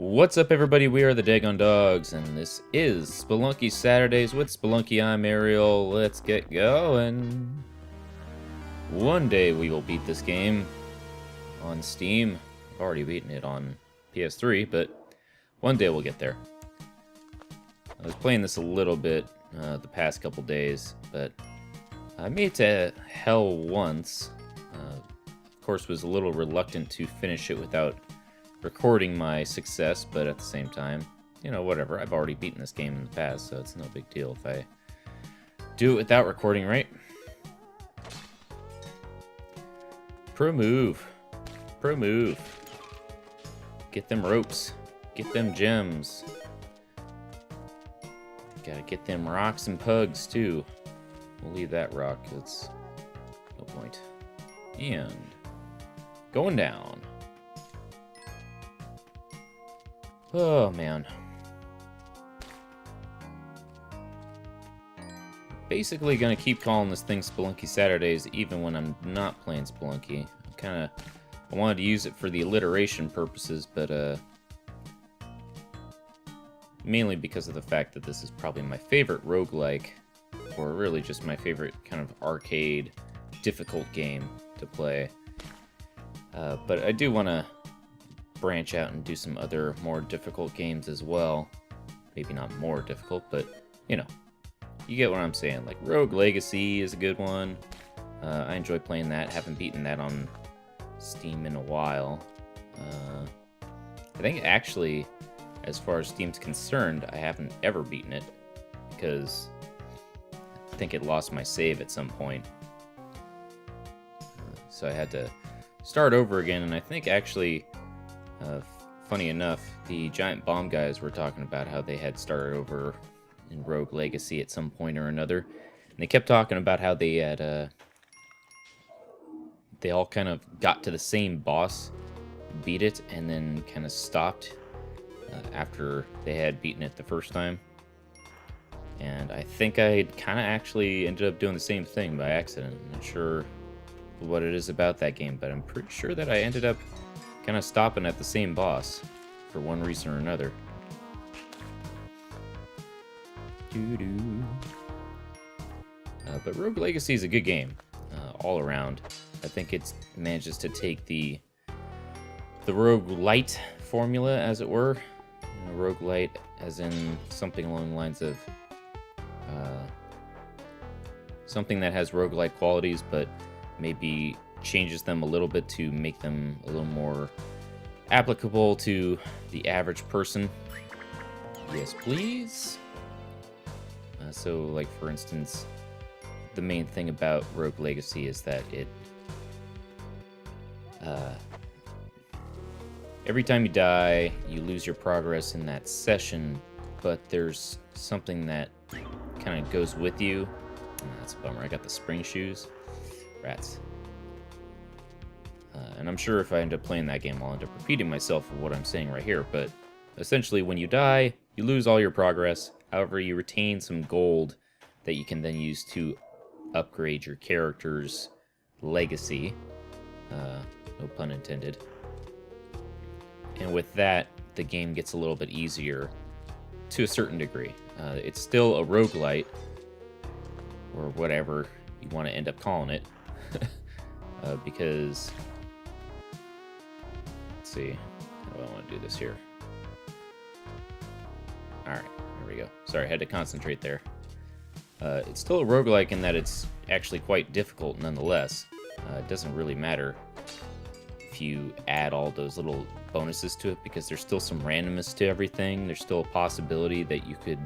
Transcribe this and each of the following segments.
What's up, everybody? We are the Dagon Dogs, and this is Spelunky Saturdays with Spelunky. I'm Ariel. Let's get going. One day we will beat this game on Steam. I've already beaten it on PS3, but one day we'll get there. I was playing this a little bit the past couple days, but I made it to hell once. Of course, was a little reluctant to finish it without recording my success, but at the same time, you know, whatever. I've already beaten this game in the past, so it's no big deal if I do it without recording, right? Pro move. Pro move. Get them ropes. Get them gems. Gotta get them rocks and pugs, too. We'll leave that rock, it's no point. And going down. Oh, man. Basically gonna keep calling this thing Spelunky Saturdays even when I'm not playing Spelunky. I wanted to use it for the alliteration purposes, but mainly because of the fact that this is probably my favorite roguelike, or really just my favorite kind of arcade, difficult game to play. But I do want to branch out and do some other more difficult games as well. Maybe not more difficult, but you know, you get what I'm saying. Like Rogue Legacy is a good one. I enjoy playing that. Haven't beaten that on Steam in a while. I think actually, as far as Steam's concerned, I haven't ever beaten it because I think it lost my save at some point. So I had to start over again, and I think actually, funny enough, the Giant Bomb guys were talking about how they had started over in Rogue Legacy at some point or another. And they kept talking about how they had, they all kind of got to the same boss, beat it, and then kind of stopped after they had beaten it the first time. And I think I kind of actually ended up doing the same thing by accident. I'm not sure what it is about that game, but I'm pretty sure that I ended up kind of stopping at the same boss for one reason or another. But Rogue Legacy is a good game all around. I think it manages to take the roguelite formula, as it were. You know, roguelite as in something along the lines of something that has roguelite qualities, but maybe changes them a little bit to make them a little more applicable to the average person. Yes, please. So, like, for instance, the main thing about Rogue Legacy is that it every time you die, you lose your progress in that session, but there's something that kind of goes with you. That's a bummer. I got the spring shoes. Rats. And I'm sure if I end up playing that game, I'll end up repeating myself of what I'm saying right here, but essentially when you die, you lose all your progress. However, you retain some gold that you can then use to upgrade your character's legacy. No pun intended. And with that, the game gets a little bit easier to a certain degree. It's still a roguelite, or whatever you want to end up calling it. Because, let's see, how do I want to do this here? Alright, there we go. Sorry, I had to concentrate there. It's still a roguelike in that it's actually quite difficult nonetheless. It doesn't really matter if you add all those little bonuses to it, because there's still some randomness to everything. There's still a possibility that you could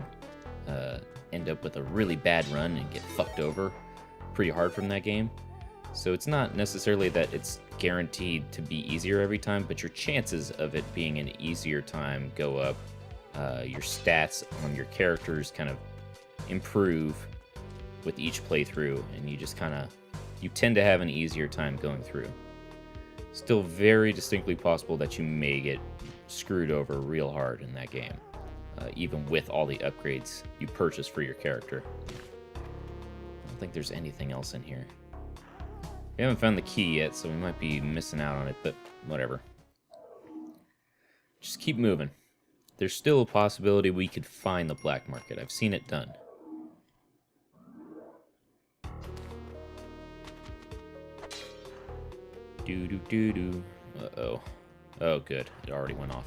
end up with a really bad run and get fucked over pretty hard from that game. So it's not necessarily that it's guaranteed to be easier every time, but your chances of it being an easier time go up. Your stats on your characters kind of improve with each playthrough, and you tend to have an easier time going through. Still very distinctly possible that you may get screwed over real hard in that game, even with all the upgrades you purchase for your character. I don't think there's anything else in here. We haven't found the key yet, so we might be missing out on it, but whatever. Just keep moving. there's still a possibility we could find the black market. I've seen it done. Do-do-do-do. Uh-oh. Oh, good. It already went off.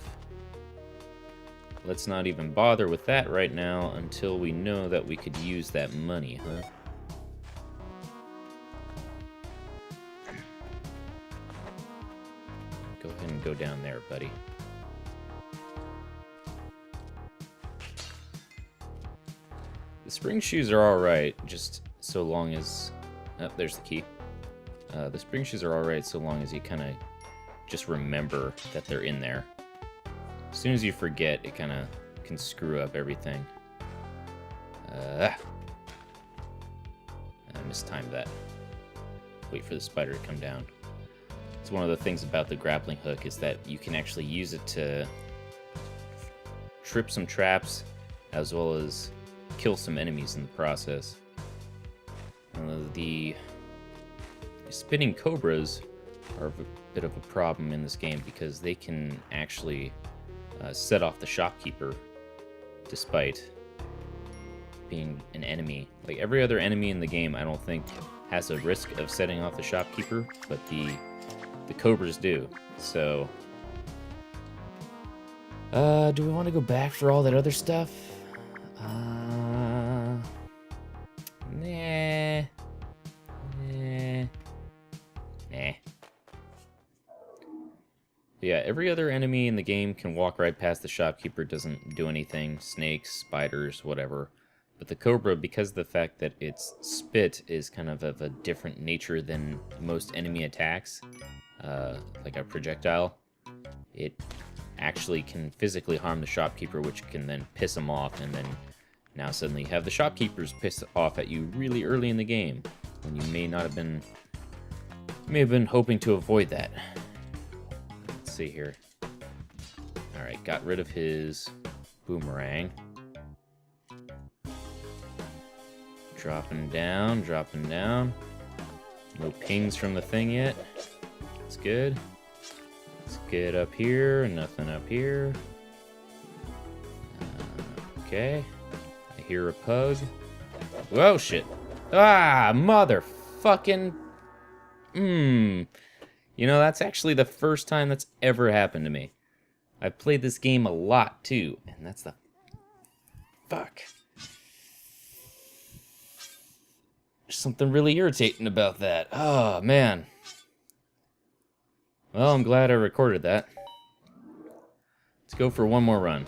Let's not even bother with that right now until we know that we could use that money, huh? Go ahead and go down there, buddy. The spring shoes are alright, just so long as... Oh, there's the key. The spring shoes are alright so long as you kind of just remember that they're in there. As soon as you forget, it kind of can screw up everything. I mistimed that. Wait for the spider to come down. It's one of the things about the grappling hook is that you can actually use it to trip some traps as well as kill some enemies in the process. The spinning cobras are a bit of a problem in this game because they can actually set off the shopkeeper despite being an enemy. Like every other enemy in the game, I don't think has a risk of setting off the shopkeeper, but the cobras do. So do we want to go back for all that other stuff? Nah. Yeah, every other enemy in the game can walk right past the shopkeeper, doesn't do anything. Snakes, spiders, whatever. But the cobra, because of the fact that its spit is kind of a different nature than most enemy attacks, like a projectile, it actually can physically harm the shopkeeper, which can then piss him off, and then now suddenly you have the shopkeepers pissed off at you really early in the game, when you may have been hoping to avoid that. Let's see here. Alright, got rid of his boomerang. Dropping down, dropping down. No pings from the thing yet. That's good. Let's get up here, nothing up here. Okay. I hear a pug. Whoa, shit. Ah, motherfucking... You know, that's actually the first time that's ever happened to me. I've played this game a lot, too. And that's the... Fuck. There's something really irritating about that. Oh, man. Well, I'm glad I recorded that. Let's go for one more run.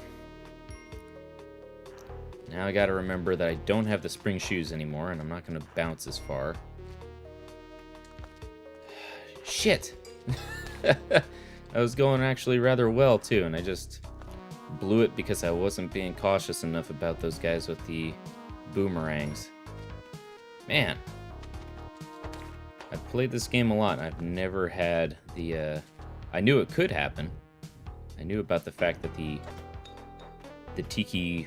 Now I gotta remember that I don't have the spring shoes anymore, and I'm not gonna bounce as far. Shit! I was going actually rather well, too, and I just blew it because I wasn't being cautious enough about those guys with the boomerangs. Man. I've played this game a lot, and I've never had the, I knew it could happen. I knew about the fact that the tiki,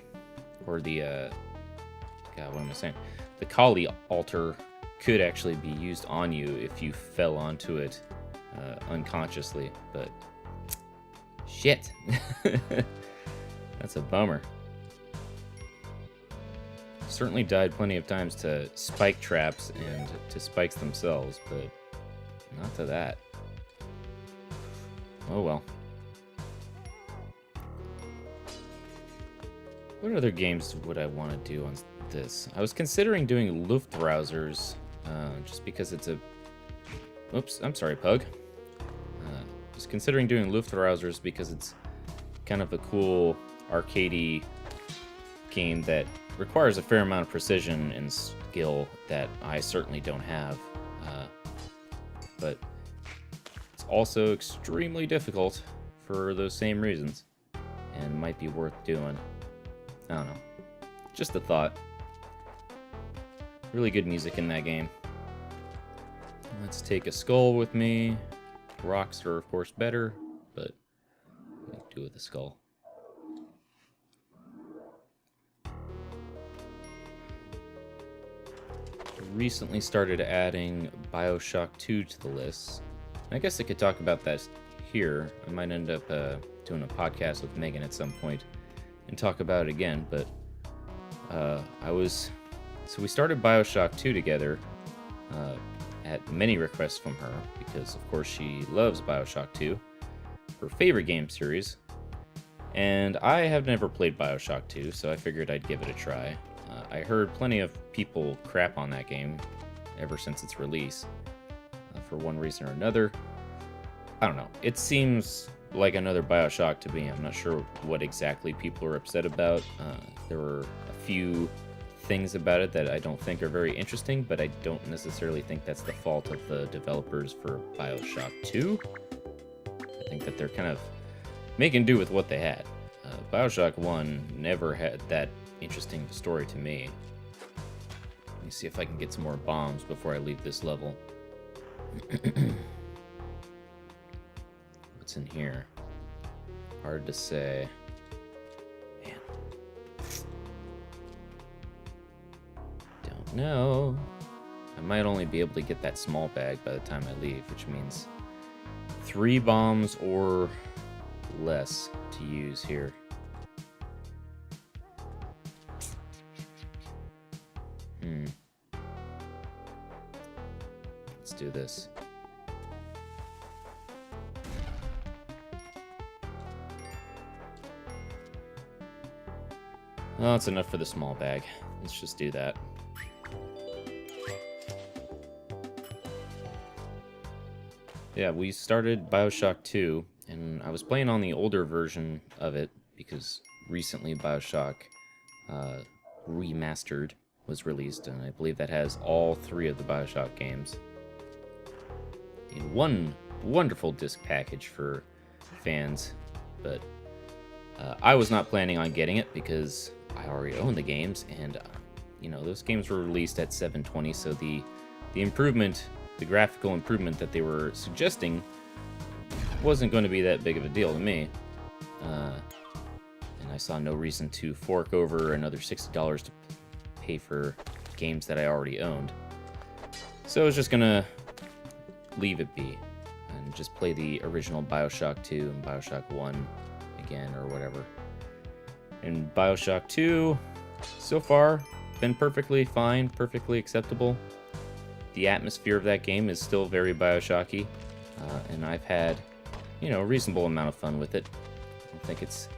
or the, God, what am I saying? The Kali altar could actually be used on you if you fell onto it unconsciously, but shit. That's a bummer. Certainly died plenty of times to spike traps and to spikes themselves, but not to that. Oh well. What other games would I want to do on this? I was considering doing Luftrausers, just because it's a... Oops, I'm sorry, Pug. Just considering doing Luftrausers because it's kind of a cool arcadey game that requires a fair amount of precision and skill that I certainly don't have. But it's also extremely difficult for those same reasons, and might be worth doing. I don't know. Just a thought. Really good music in that game. Let's take a skull with me. Rocks are, of course, better, but I'll do with the skull. Recently started adding BioShock 2 to the list. I guess I could talk about that here. I might end up doing a podcast with Megan at some point. and talk about it again, but so we started BioShock 2 together at many requests from her, because of course she loves BioShock 2, her favorite game series, and I have never played BioShock 2, so I figured I'd give it a try. I heard plenty of people crap on that game ever since its release, for one reason or another. I don't know. It seems like another BioShock to me. I'm not sure what exactly people are upset about. There were a few things about it that I don't think are very interesting, but I don't necessarily think that's the fault of the developers for BioShock 2. I think that they're kind of making do with what they had. BioShock 1 never had that interesting story to me. Let me see if I can get some more bombs before I leave this level. What's in here? Hard to say. Man. Don't know. I might only be able to get that small bag by the time I leave, which means 3 bombs or less to use here. Let's do this. Oh, it's enough for the small bag. Let's just do that. Yeah, we started BioShock 2, and I was playing on the older version of it because recently BioShock Remastered was released, and I believe that has all 3 of the BioShock games in one wonderful disc package for fans. But I was not planning on getting it because I already own the games, and you know, those games were released at 720, so the improvement, the graphical improvement that they were suggesting wasn't going to be that big of a deal to me. And I saw no reason to fork over another $60 to pay for games that I already owned. So I was just gonna leave it be and just play the original BioShock 2 and BioShock 1 again or whatever. And BioShock 2, so far, been perfectly fine, perfectly acceptable. The atmosphere of that game is still very BioShocky, and I've had, you know, a reasonable amount of fun with it. I don't think it's...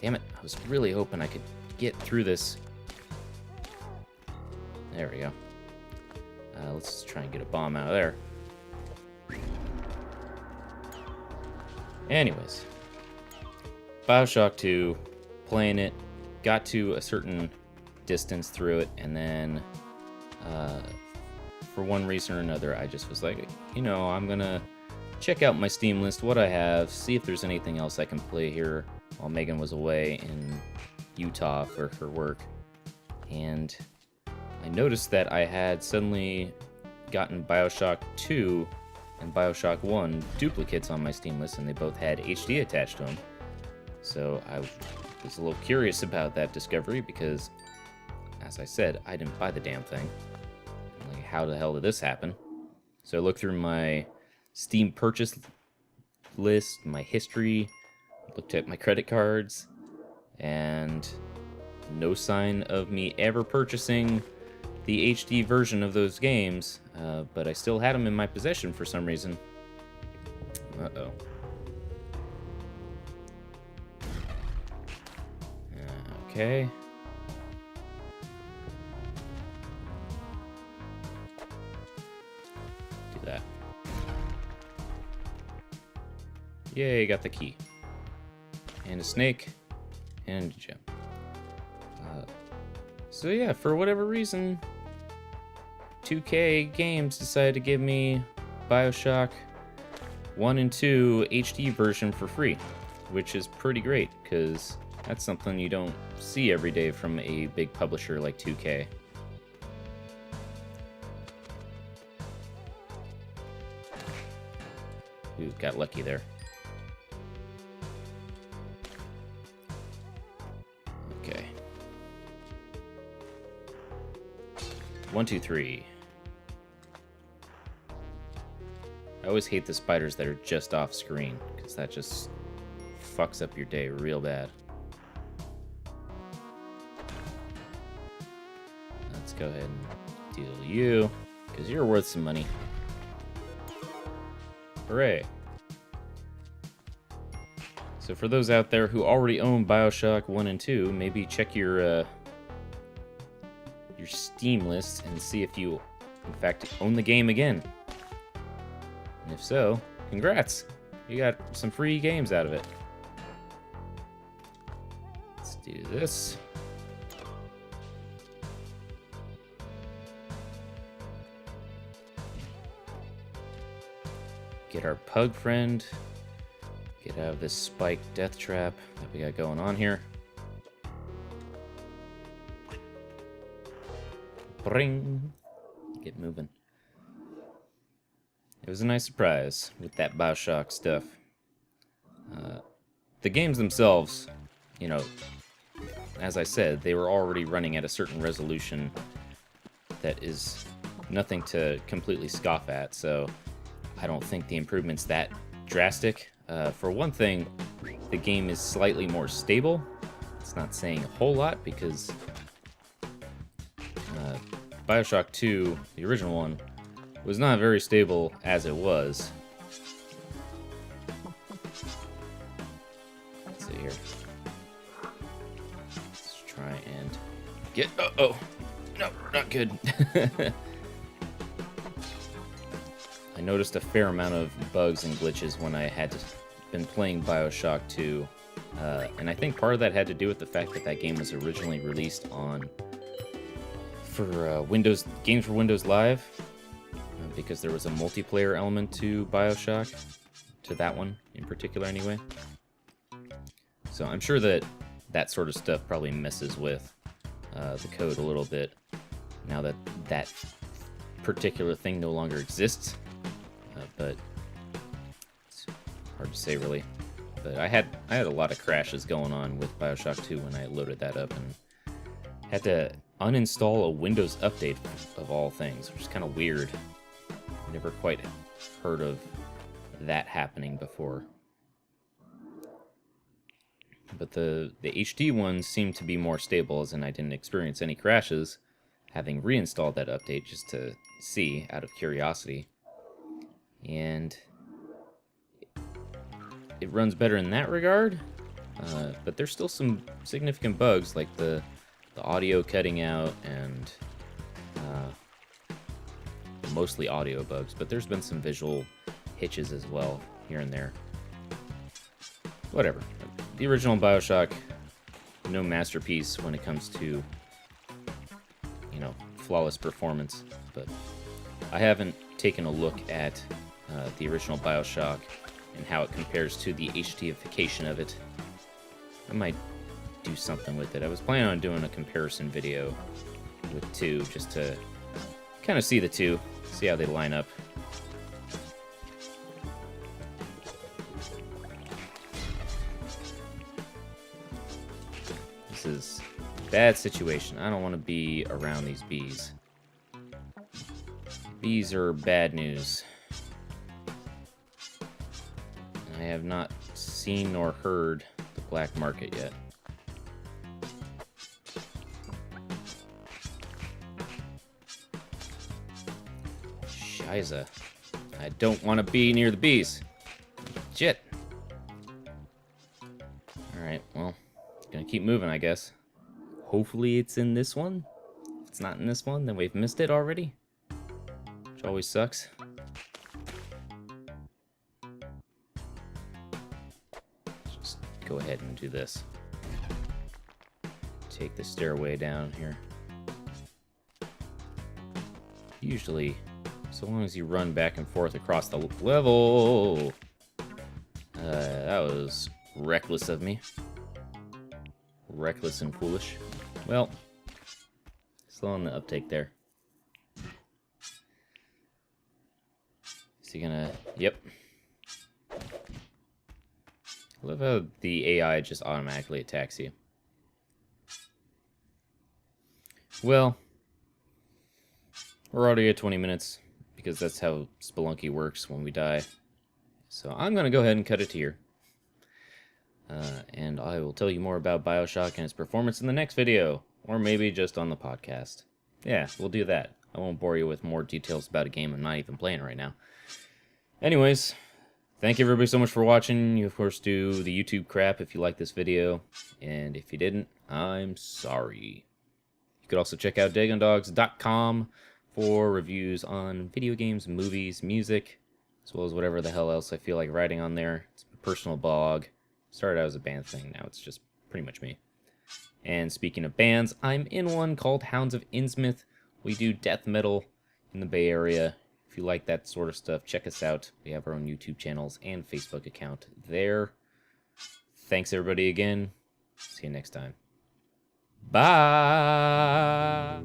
Damn it, I was really hoping I could get through this. There we go. Let's try and get a bomb out of there. Anyways, BioShock 2, playing it, got to a certain distance through it, and then for one reason or another, I just was like, you know, I'm gonna check out my Steam list, what I have, see if there's anything else I can play here while Megan was away in Utah for her work. And I noticed that I had suddenly gotten BioShock 2 and BioShock 1 duplicates on my Steam list, and they both had HD attached to them. So I was a little curious about that discovery because, as I said, I didn't buy the damn thing. Like, how the hell did this happen? So I looked through my Steam purchase list, my history, looked at my credit cards, and no sign of me ever purchasing the HD version of those games, but I still had them in my possession for some reason. Uh-oh. Okay. Do that. Yay, got the key. And a snake. And a gem. So yeah, for whatever reason, 2K Games decided to give me BioShock 1 and 2 HD version for free, which is pretty great, because that's something you don't see every day from a big publisher like 2K. Ooh, got lucky there. Okay. 1, 2, 3. I always hate the spiders that are just off screen, because that just fucks up your day real bad. Let's go ahead and deal you, because you're worth some money. Hooray. So for those out there who already own BioShock 1 and 2, maybe check your Steam list and see if you, in fact, own the game again. And if so, congrats! You got some free games out of it. Let's do this. Get our pug friend. Get out of this spike death trap that we got going on here. Bring. Get moving. It was a nice surprise with that BioShock stuff. The games themselves, you know, as I said, they were already running at a certain resolution that is nothing to completely scoff at, so I don't think the improvement's that drastic. For one thing, the game is slightly more stable. It's not saying a whole lot because BioShock 2, the original one, was not very stable as it was. Let's see here. Let's try and get... Oh, no, not good. I noticed a fair amount of bugs and glitches when I had been playing BioShock 2. And I think part of that had to do with the fact that that game was originally released for Windows Games for Windows Live, because there was a multiplayer element to BioShock, to that one in particular anyway. So I'm sure that that sort of stuff probably messes with the code a little bit now that that particular thing no longer exists. But it's hard to say really. But I had a lot of crashes going on with BioShock 2 when I loaded that up and had to uninstall a Windows update of all things, which is kind of weird. Never quite heard of that happening before. But the HD ones seem to be more stable, as in I didn't experience any crashes, having reinstalled that update just to see, out of curiosity. And it runs better in that regard, but there's still some significant bugs, like the audio cutting out and mostly audio bugs, but there's been some visual hitches as well, here and there. Whatever. The original BioShock, no masterpiece when it comes to, you know, flawless performance, but I haven't taken a look at the original BioShock and how it compares to the HDification of it. I might do something with it. I was planning on doing a comparison video with 2, just to kind of see the two, see how they line up. This is a bad situation. I don't want to be around these bees. Bees are bad news. I have not seen nor heard the black market yet. Shiza. I don't want to be near the bees. Shit. Alright, well, gonna keep moving, I guess. Hopefully it's in this one. If it's not in this one, then we've missed it already. Which always sucks. Just go ahead and do this. Take the stairway down here. Usually, so long as you run back and forth across the level. That was reckless of me. Reckless and foolish. Well, slow on the uptake there. Is he gonna... Yep. I love how the AI just automatically attacks you. Well, we're already at 20 minutes, because that's how Spelunky works when we die. So I'm going to go ahead and cut it here. And I will tell you more about Bioshock and its performance in the next video, or maybe just on the podcast. Yeah, we'll do that. I won't bore you with more details about a game I'm not even playing right now. Anyways, thank you everybody so much for watching. You, of course, do the YouTube crap if you like this video, and if you didn't, I'm sorry. You could also check out dagondogs.com for reviews on video games, movies, music, as well as whatever the hell else I feel like writing on there. It's a personal blog. Started out as a band thing, now it's just pretty much me. And speaking of bands, I'm in one called Hounds of Innsmouth. We do death metal in the Bay Area. If you like that sort of stuff, check us out. We have our own YouTube channels and Facebook account there. Thanks everybody again. See you next time. Bye!